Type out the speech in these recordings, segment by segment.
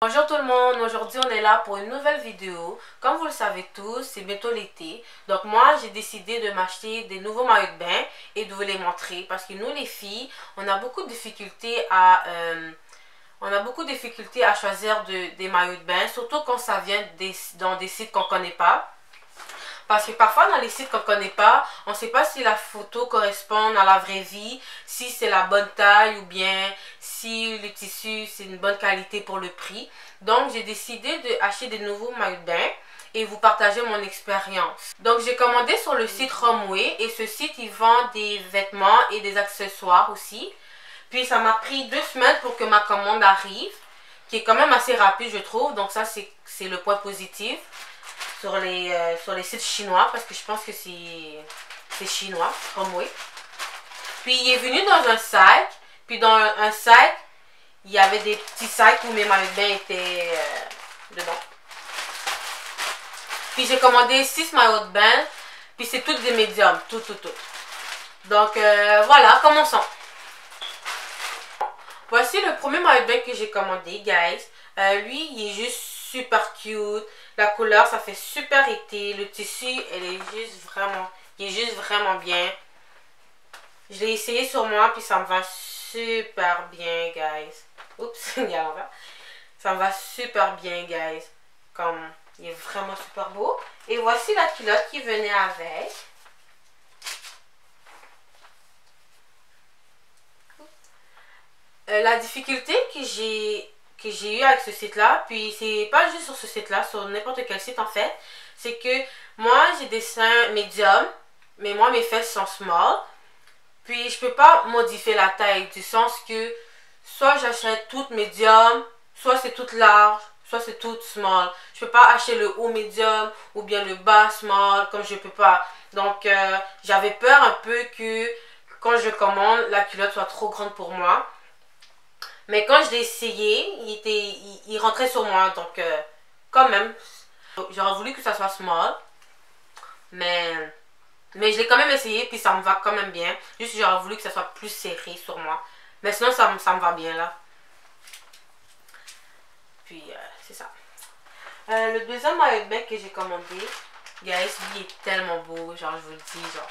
Bonjour tout le monde, aujourd'hui on est là pour une nouvelle vidéo. Comme vous le savez tous, c'est bientôt l'été. Donc moi j'ai décidé de m'acheter des nouveaux maillots de bain et de vous les montrer. Parce que nous les filles, on a beaucoup de difficultés à choisir des maillots de bain. Surtout quand ça vient dans des sites qu'on ne connaît pas. Parce que parfois dans les sites qu'on ne connaît pas, on ne sait pas si la photo correspond à la vraie vie, si c'est la bonne taille ou bien si le tissu c'est une bonne qualité pour le prix. Donc j'ai décidé d'acheter des nouveaux maillots de bain et vous partager mon expérience. Donc j'ai commandé sur le site Romwe et ce site il vend des vêtements et des accessoires aussi. Puis ça m'a pris 2 semaines pour que ma commande arrive, qui est quand même assez rapide je trouve, donc ça c'est le point positif. Sur les sites chinois parce que je pense que c'est chinois, Romwe. Puis il est venu dans un sac. Puis dans un sac, il y avait des petits sacs où mes maillots de bain étaient dedans. Puis j'ai commandé 6 maillots de bain. Puis c'est toutes des médiums, tout. Donc voilà, commençons. Voici le premier maillot de bain que j'ai commandé, guys. Lui, il est juste super cute. La couleur, ça fait super été. Le tissu, il est juste vraiment bien. Je l'ai essayé sur moi, puis ça me va super bien, guys. Oups, il y a l'envers. Ça me va super bien, guys. Comme, il est vraiment super beau. Et voici la culotte qui venait avec. La difficulté que j'ai eu avec ce site là, puis c'est pas juste sur ce site là, sur n'importe quel site en fait, c'est que moi j'ai des seins médiums, mais moi mes fesses sont small, puis je peux pas modifier la taille, du sens que soit j'achète toute médium, soit c'est toute large, soit c'est toute small. Je peux pas acheter le haut médium ou bien le bas small, comme je peux pas. Donc j'avais peur un peu que quand je commande, la culotte soit trop grande pour moi. Mais quand je l'ai essayé, il rentrait sur moi. Donc, quand même, j'aurais voulu que ça soit small. Mais je l'ai quand même essayé. Puis ça me va quand même bien. Juste que j'aurais voulu que ça soit plus serré sur moi. Mais sinon, ça me va bien là. Puis, c'est ça. Le deuxième maillot de bain que j'ai commandé, guys, lui est tellement beau. Genre, je vous le dis, genre.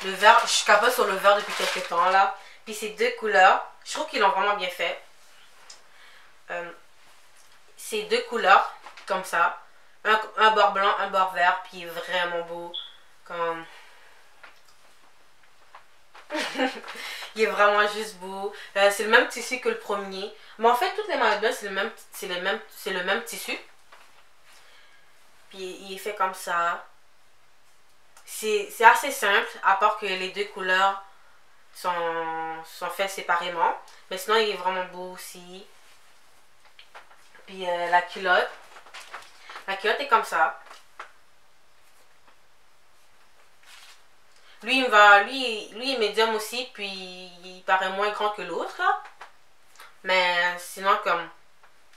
Le vert, je suis capable sur le vert depuis quelques temps là. Puis ces deux couleurs, je trouve qu'ils l'ont vraiment bien fait. Ces deux couleurs, comme ça. Un bord blanc, un bord vert. Puis il est vraiment beau. Comme... il est vraiment juste beau. C'est le même tissu que le premier. Mais en fait, toutes les maillots de bain, c'est le même tissu. Puis il est fait comme ça. C'est assez simple, à part que les deux couleurs sont faits séparément. Mais sinon, il est vraiment beau aussi. Puis la culotte. La culotte est comme ça. Lui, lui est médium aussi. Puis il paraît moins grand que l'autre. Mais sinon, comme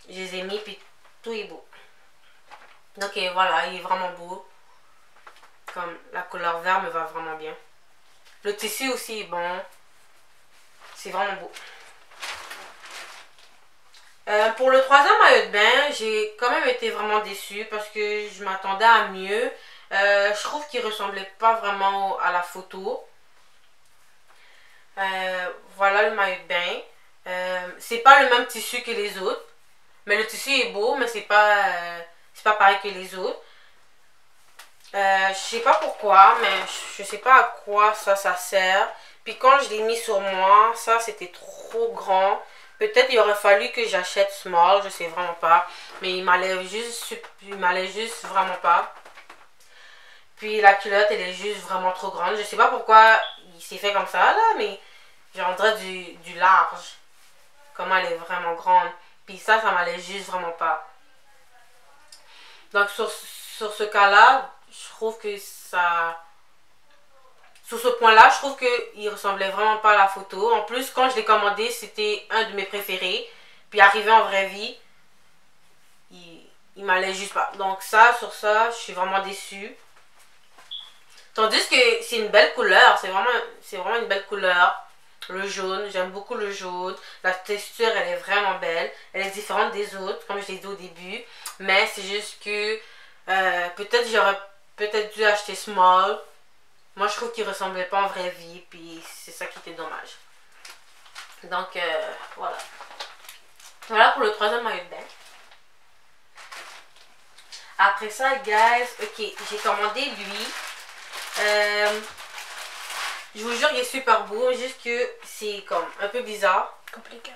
je les ai mis, puis tout est beau. Donc voilà, il est vraiment beau. Comme la couleur vert me va vraiment bien. Le tissu aussi est bon. C'est vraiment beau. Pour le troisième maillot de bain, j'ai quand même été vraiment déçue parce que je m'attendais à mieux. Je trouve qu'il ressemblait pas vraiment à la photo. Voilà le maillot de bain. C'est pas le même tissu que les autres. Mais le tissu est beau, mais c'est pas pareil que les autres. Je sais pas pourquoi, mais je sais pas à quoi ça sert. Puis quand je l'ai mis sur moi, ça c'était trop grand. Peut-être il aurait fallu que j'achète small, je sais vraiment pas. Mais il m'allait juste vraiment pas. Puis la culotte, elle est juste vraiment trop grande. Je sais pas pourquoi il s'est fait comme ça là, mais j'en dirais du large. Comment elle est vraiment grande. Puis ça m'allait juste vraiment pas. Donc sur ce cas-là, je trouve que ça... Sur ce point-là, je trouve qu'il ressemblait vraiment pas à la photo. En plus, quand je l'ai commandé, c'était un de mes préférés. Puis arrivé en vraie vie, il m'allait juste pas. Donc ça, sur ça, je suis vraiment déçue. Tandis que c'est une belle couleur. C'est vraiment une belle couleur. Le jaune, j'aime beaucoup le jaune. La texture, elle est vraiment belle. Elle est différente des autres, comme je l'ai dit au début. Mais c'est juste que peut-être j'aurais peut-être dû acheter small. Moi, je trouve qu'il ressemblait pas en vraie vie. Puis c'est ça qui était dommage. Donc, voilà. Voilà pour le troisième maillot de bain. Après ça, guys, ok, j'ai commandé lui. Je vous jure, il est super beau, juste que c'est comme un peu bizarre. Compliqué.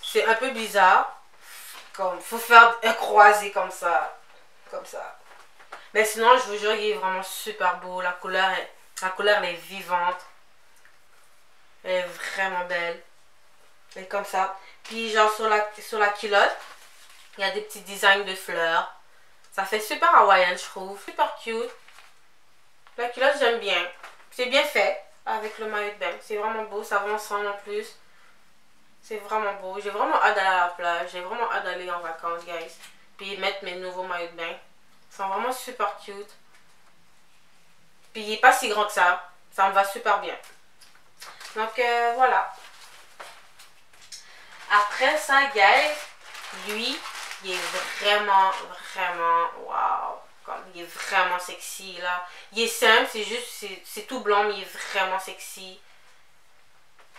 C'est un peu bizarre. Comme, faut faire un croisé comme ça. Comme ça. Mais sinon, je vous jure, il est vraiment super beau. La couleur, elle est vivante. Elle est vraiment belle. Elle est comme ça. Puis genre sur la culotte, il y a des petits designs de fleurs. Ça fait super hawaïen, je trouve. Super cute. La culotte, j'aime bien. C'est bien fait avec le maillot de bain. C'est vraiment beau. Ça va ensemble en plus. C'est vraiment beau. J'ai vraiment hâte d'aller à la plage. J'ai vraiment hâte d'aller en vacances, guys. Puis mettre mes nouveaux maillots de bain. Ils sont vraiment super cute. Puis il n'est pas si grand que ça. Ça me va super bien. Donc voilà. Après ça, guys, lui, il est vraiment, waouh. Comme, il est vraiment sexy, là. Il est simple, c'est juste, c'est tout blanc, mais il est vraiment sexy.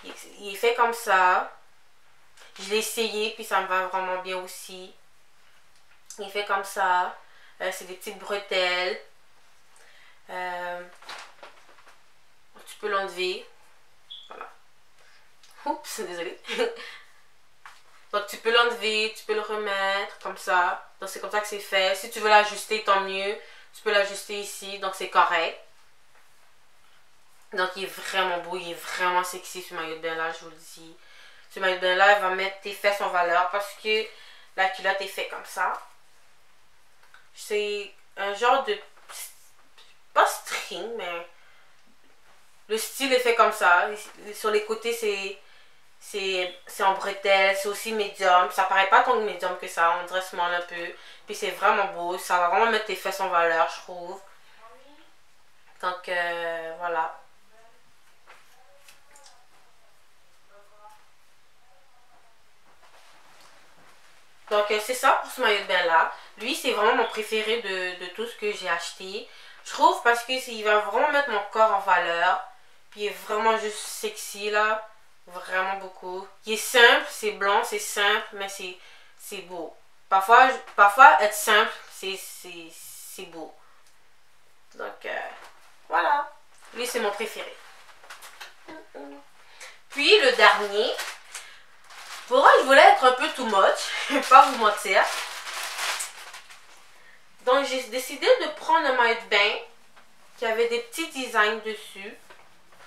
Il est fait comme ça. Je l'ai essayé, puis ça me va vraiment bien aussi. Il est fait comme ça. C'est des petites bretelles. Tu peux l'enlever. Voilà. Oups, désolée. Donc tu peux l'enlever, tu peux le remettre comme ça. Donc c'est comme ça que c'est fait. Si tu veux l'ajuster, tant mieux. Tu peux l'ajuster ici, donc c'est correct. Donc il est vraiment beau, il est vraiment sexy ce maillot de bain là, je vous le dis. Ce maillot de bain là, il va mettre tes fesses en valeur parce que la culotte est faite comme ça. C'est un genre de... pas string, mais... le style est fait comme ça. Sur les côtés, c'est en bretelle, c'est aussi médium. Ça paraît pas tant que médium que ça, on dirait small un peu. Puis c'est vraiment beau, ça va vraiment mettre tes fesses en valeur, je trouve. Donc voilà. Donc c'est ça pour ce maillot de bain là. Lui c'est vraiment mon préféré de tout ce que j'ai acheté. Je trouve parce que il va vraiment mettre mon corps en valeur. Puis il est vraiment juste sexy là. Vraiment beaucoup. Il est simple, c'est blanc, c'est simple, mais c'est beau. Parfois être simple, c'est beau. Donc, voilà. Lui, c'est mon préféré. Puis, le dernier. Pour moi, je voulais être un peu too much. Je vais pas vous mentir. Donc, j'ai décidé de prendre un maillot de bain qui avait des petits designs dessus.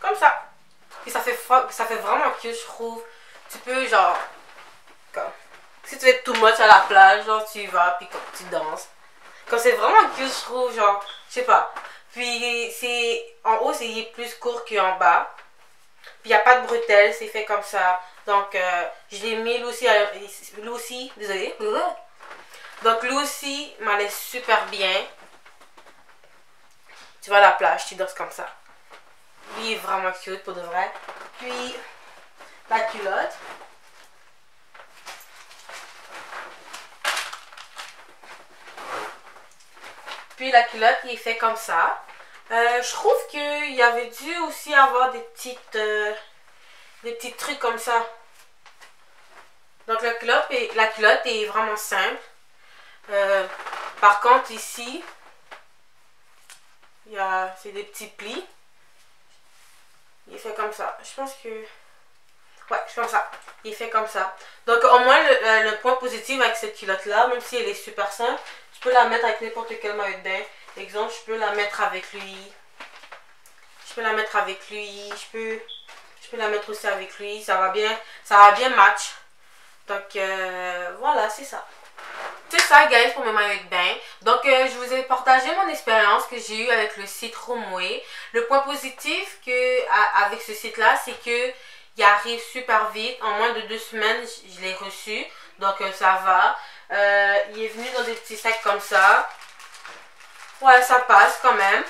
Comme ça. Et ça fait vraiment cute, je trouve. Tu peux, genre, comme, si tu veux être too much à la plage, genre, tu y vas, puis comme, tu danses. Comme, c'est vraiment cute, je trouve, genre, je sais pas. Puis, en haut, c'est plus court qu'en bas. Puis, il n'y a pas de bretelles, c'est fait comme ça. Donc, je l'ai mis, lui aussi, désolé. Donc, lui aussi, m'allait super bien. Tu vas à la plage, tu danses comme ça. Lui est vraiment cute pour de vrai. Puis la culotte. Puis la culotte il est fait comme ça. Je trouve qu'il y avait dû aussi avoir des petits trucs comme ça. Donc la culotte est vraiment simple. Par contre ici, c'est des petits plis. Il est fait comme ça. Je pense que... ouais, je pense ça. Il est fait comme ça. Donc, au moins, le point positif avec cette culotte-là, même si elle est super simple, tu peux la mettre avec n'importe quel maillot de bain. Exemple, je peux la mettre avec lui. Je peux la mettre avec lui. Je peux la mettre aussi avec lui. Ça va bien match. Donc, voilà, c'est ça. C'est ça, guys, pour mes maillots de bain. Donc, je vous ai partagé mon expérience que j'ai eue avec le site Romwe. Le point positif avec ce site-là, c'est que il arrive super vite. En moins de 2 semaines, je l'ai reçu. Donc, ça va. Il est venu dans des petits sacs comme ça. Ouais, ça passe quand même.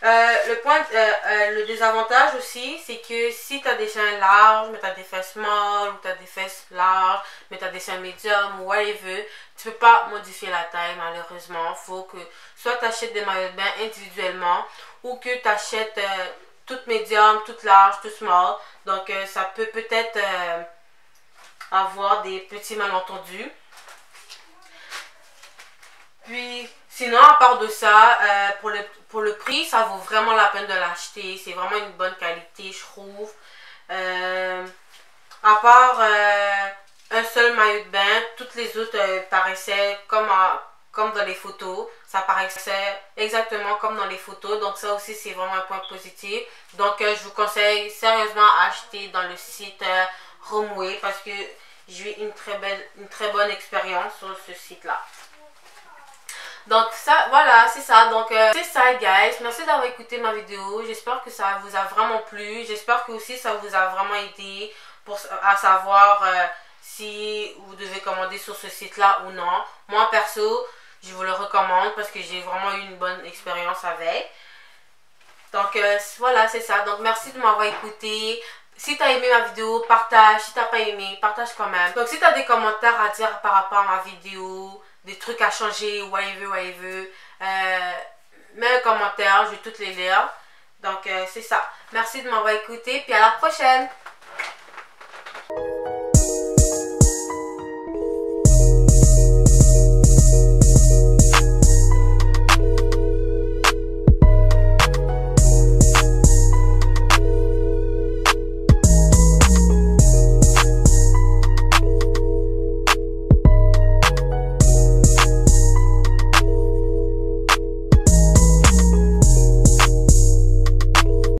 Le désavantage aussi, c'est que si tu as des seins larges, mais tu as des fesses small, ou tu as des fesses larges, mais tu as des seins médiums, ou whatever, tu peux pas modifier la taille malheureusement. Faut que soit tu achètes des maillots de bain individuellement, ou que tu achètes toutes médium, toutes larges, toutes small. Donc ça peut peut-être avoir des petits malentendus. Puis, sinon, à part de ça, pour le prix, ça vaut vraiment la peine de l'acheter. C'est vraiment une bonne qualité, je trouve. À part un seul maillot de bain, toutes les autres paraissaient comme dans les photos. Ça paraissait exactement comme dans les photos. Donc, ça aussi, c'est vraiment un point positif. Donc, je vous conseille sérieusement à acheter dans le site Romwe parce que j'ai eu une très bonne expérience sur ce site-là. Donc ça, voilà, c'est ça. Donc c'est ça, guys. Merci d'avoir écouté ma vidéo. J'espère que ça vous a vraiment plu. J'espère que aussi ça vous a vraiment aidé à savoir si vous devez commander sur ce site-là ou non. Moi, perso, je vous le recommande parce que j'ai vraiment eu une bonne expérience avec. Donc voilà, c'est ça. Donc merci de m'avoir écouté. Si tu as aimé ma vidéo, partage. Si tu n'as pas aimé, partage quand même. Donc si tu as des commentaires à dire par rapport à ma vidéo, des trucs à changer, whatever, mets un commentaire, je vais toutes les lire. Donc c'est ça. Merci de m'avoir écouté, puis à la prochaine.